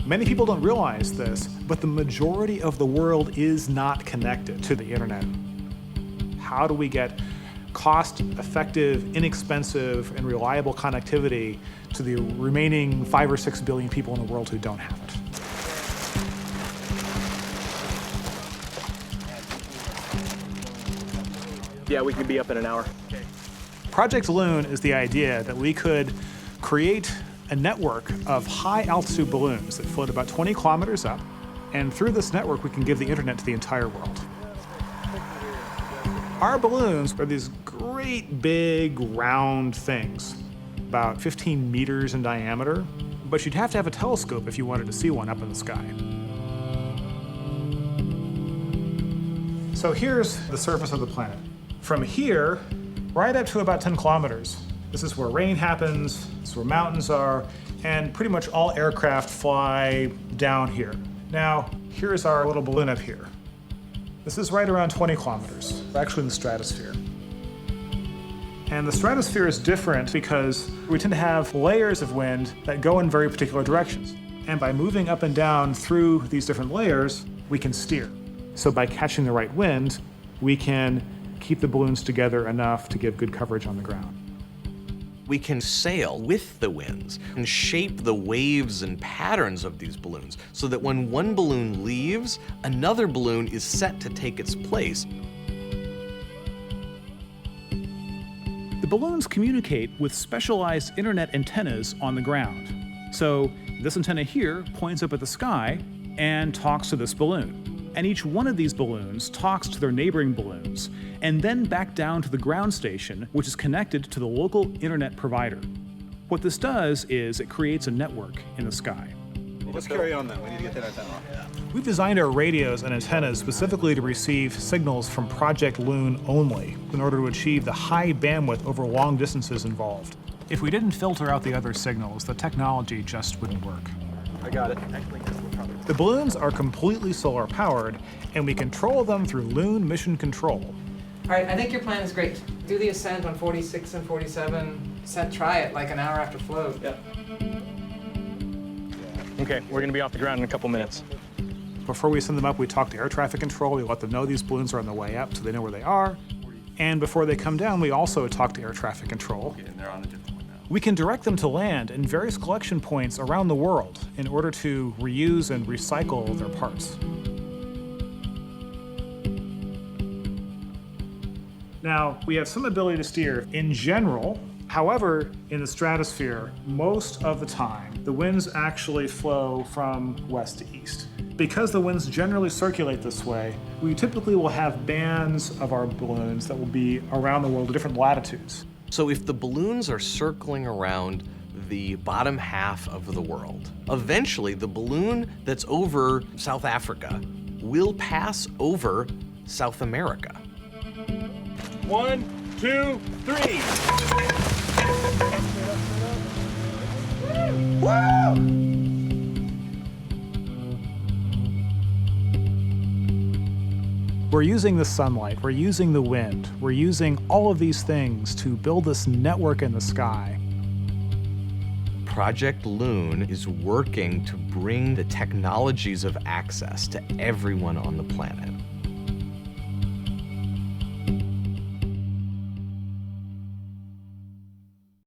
Many people don't realize this, but the majority of the world is not connected to the internet. How do we get cost-effective, inexpensive, and reliable connectivity to the remaining 5 or 6 billion people in the world who don't have it? Yeah, we could be up in an hour. Project Loon is the idea that we could create a network of high-altitude balloons that float about 20 kilometers up, and through this network we can give the internet to the entire world. Our balloons are these great big round things, about 15 meters in diameter, but you'd have to have a telescope if you wanted to see one up in the sky. So here's the surface of the planet. From here, right up to about 10 kilometers, this is where rain happens, this is where mountains are, and pretty much all aircraft fly down here. Now, here's our little balloon up here. This is right around 20 kilometers, actually in the stratosphere. And the stratosphere is different because we tend to have layers of wind that go in very particular directions. And by moving up and down through these different layers, we can steer. So by catching the right wind, we can keep the balloons together enough to give good coverage on the ground. We can sail with the winds and shape the waves and patterns of these balloons so that when one balloon leaves, another balloon is set to take its place. The balloons communicate with specialized internet antennas on the ground. So this antenna here points up at the sky and talks to this balloon. And each one of these balloons talks to their neighboring balloons, and then back down to the ground station, which is connected to the local internet provider. What this does is it creates a network in the sky. Let's carry on then. We need to get that antenna off. We've designed our radios and antennas specifically to receive signals from Project Loon only in order to achieve the high bandwidth over long distances involved. If we didn't filter out the other signals, the technology just wouldn't work. I got it. The balloons are completely solar powered, and we control them through Loon Mission Control. All right, I think your plan is great. Do the ascent on 46 and 47. Try it like an hour after float. Yep. Okay, we're gonna be off the ground in a couple minutes. Before we send them up, we talk to air traffic control. We let them know these balloons are on the way up so they know where they are. And before they come down, we also talk to air traffic control. Okay, and they're on a different one now. We can direct them to land in various collection points around the world in order to reuse and recycle their parts. Now, we have some ability to steer in general. However, in the stratosphere, most of the time, the winds actually flow from west to east. Because the winds generally circulate this way, we typically will have bands of our balloons that will be around the world at different latitudes. So if the balloons are circling around the bottom half of the world, eventually the balloon that's over South Africa will pass over South America. 1, 2, 3. Woo! We're using the sunlight, we're using the wind, we're using all of these things to build this network in the sky. Project Loon is working to bring the technologies of access to everyone on the planet.